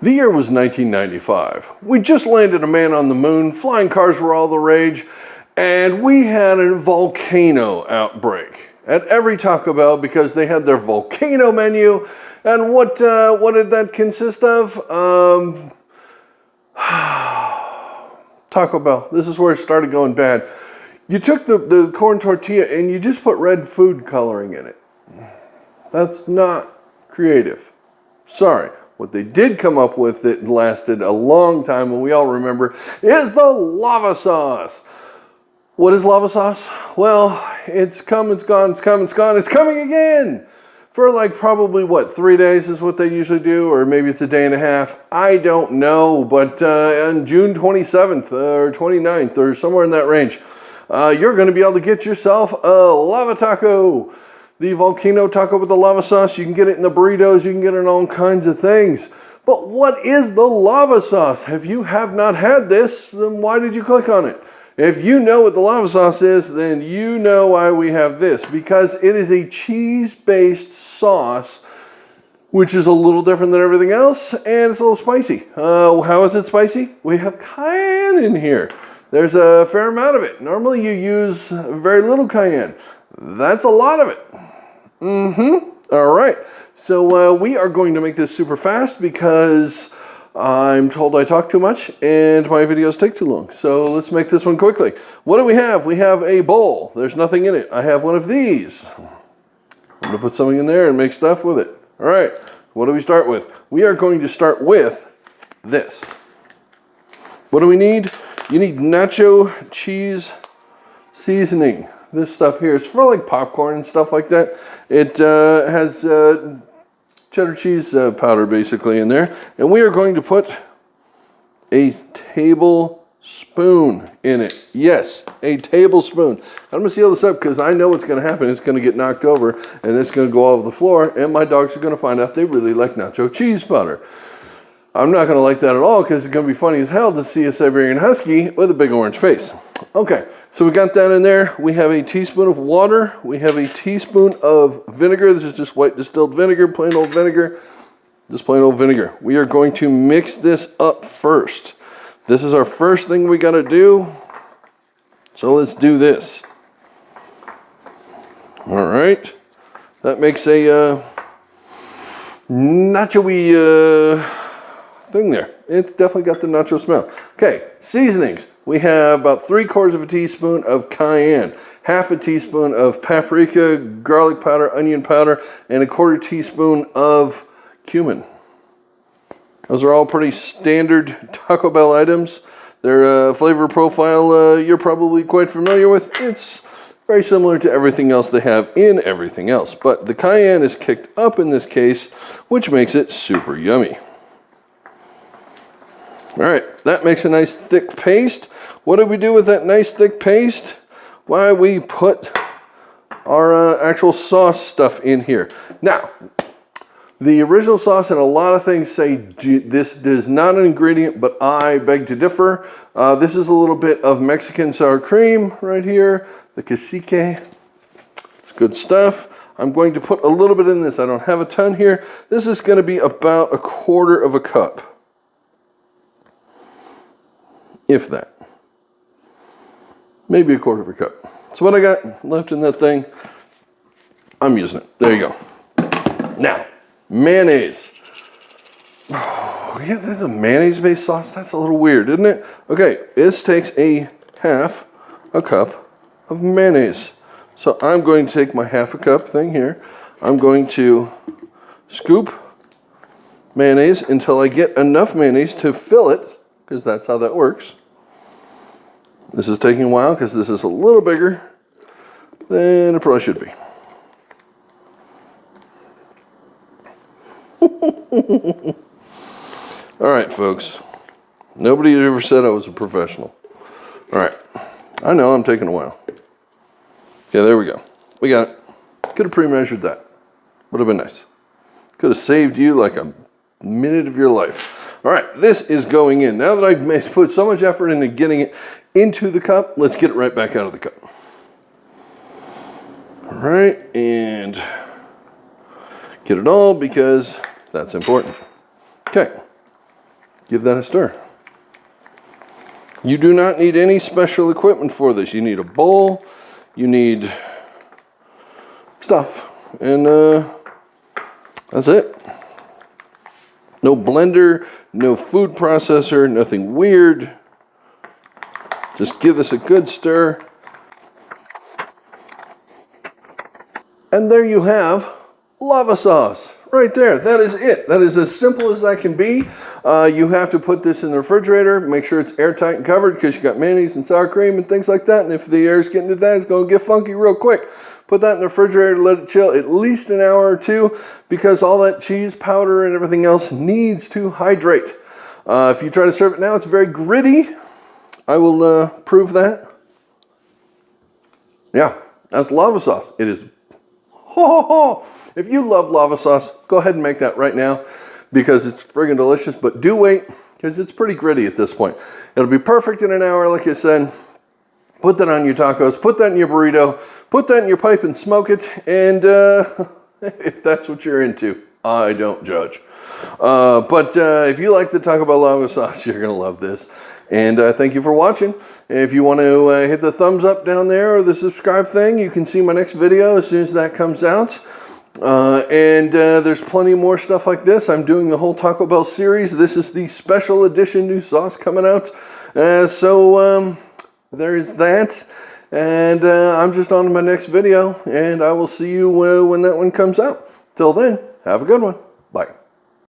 The year was 1995. We just landed a man on the moon, flying cars were all the rage, and we had a volcano outbreak at every Taco Bell because they had their Volcano Menu. And what did that consist of? Taco Bell. This is where it started going bad. You took the corn tortilla and you just put red food coloring in it. That's not creative. Sorry. What they did come up with that lasted a long time, and we all remember, is the lava sauce. What is lava sauce? Well, it's come, it's gone, it's come, it's gone, it's coming again. For like probably, what, 3 days is what they usually do, or maybe it's a day and a half. I don't know, but on June 27th or 29th or somewhere in that range, you're going to be able to get yourself a lava taco. The volcano taco with the lava sauce, you can get it in the burritos, you can get it in all kinds of things. But what is the lava sauce? If you have not had this, then why did you click on it? If you know what the lava sauce is, then you know why we have this. Because it is a cheese-based sauce, which is a little different than everything else, and it's a little spicy. How is it spicy? We have cayenne in here. There's a fair amount of it. Normally you use very little cayenne. That's a lot of it. All right. So we are going to make this super fast because I'm told I talk too much and my videos take too long. So let's make this one quickly. What do we have? We have a bowl. There's nothing in it. I have one of these. I'm going to put something in there and make stuff with it. All right. What do we start with? We are going to start with this. What do we need? You need nacho cheese seasoning. This stuff here is for like popcorn and stuff like that. It has cheddar cheese powder basically in there. And we are going to put a tablespoon in it. Yes, a tablespoon. I'm going to seal this up because I know what's going to happen. It's going to get knocked over and it's going to go all over the floor. And my dogs are going to find out they really like nacho cheese powder. I'm not going to like that at all because it's going to be funny as hell to see a Siberian Husky with a big orange face. Okay, so we got that in there. We have a teaspoon of water. We have a teaspoon of vinegar. This is just white distilled vinegar, plain old vinegar. Just plain old vinegar. We are going to mix this up first. This is our first thing we got to do. So let's do this. All right. That makes a nacho-y thing there. It's definitely got the nacho smell. Okay, seasonings. We have about 3/4 of a teaspoon of cayenne, half a teaspoon of paprika, garlic powder, onion powder, and 1/4 teaspoon of cumin. Those are all pretty standard Taco Bell items. Their flavor profile you're probably quite familiar with. It's very similar to everything else they have in everything else, but the cayenne is kicked up in this case, which makes it super yummy. All right, that makes a nice thick paste. What do we do with that nice thick paste? Why, we put our actual sauce stuff in here. Now, the original sauce and a lot of things say this is not an ingredient, but I beg to differ. This is a little bit of Mexican sour cream right here, the cacique. It's good stuff. I'm going to put a little bit in this. I don't have a ton here. This is going to be about 1/4 of a cup. If that. Maybe 1/4 of a cup. So what I got left in that thing, I'm using it. There you go. Now, mayonnaise. Oh, yeah, there's a mayonnaise-based sauce. That's a little weird, isn't it? Okay, this takes a 1/2 cup of mayonnaise. So I'm going to take my 1/2 cup thing here. I'm going to scoop mayonnaise until I get enough mayonnaise to fill it, because that's how that works. This is taking a while because this is a little bigger than it probably should be. All right, folks. Nobody ever said I was a professional. All right. I know I'm taking a while. Okay, there we go. We got it. Could have pre-measured that. Would have been nice. Could have saved you like a minute of your life. All right, this is going in. Now that I've put so much effort into getting it into the cup, let's get it right back out of the cup. All right, and get it all because that's important. Okay, give that a stir. You do not need any special equipment for this. You need a bowl, you need stuff, and that's it. No blender, no food processor, nothing weird. Just give this a good stir. And there you have lava sauce. Right there, that is it. That is as simple as that can be. You have to put this in the refrigerator, make sure it's airtight and covered because you got mayonnaise and sour cream and things like that. And if the air's getting to that, it's going to get funky real quick. Put that in the refrigerator, let it chill at least an hour or two because all that cheese powder and everything else needs to hydrate. If you try to serve it now, it's very gritty. I will prove that. Yeah, that's lava sauce. It is. If you love lava sauce, go ahead and make that right now because it's friggin' delicious, but do wait because it's pretty gritty at this point. It'll be perfect in an hour, like I said. Put that on your tacos, put that in your burrito, put that in your pipe and smoke it, and if that's what you're into, I don't judge. But if you like the Taco Bell lava sauce, you're going to love this. And thank you for watching. If you want to hit the thumbs up down there or the subscribe thing, you can see my next video as soon as that comes out. There's plenty more stuff like this. I'm doing the whole Taco Bell series. This is the special edition new sauce coming out. So there is that. And I'm just on to my next video. And I will see you when that one comes out. Till then, have a good one.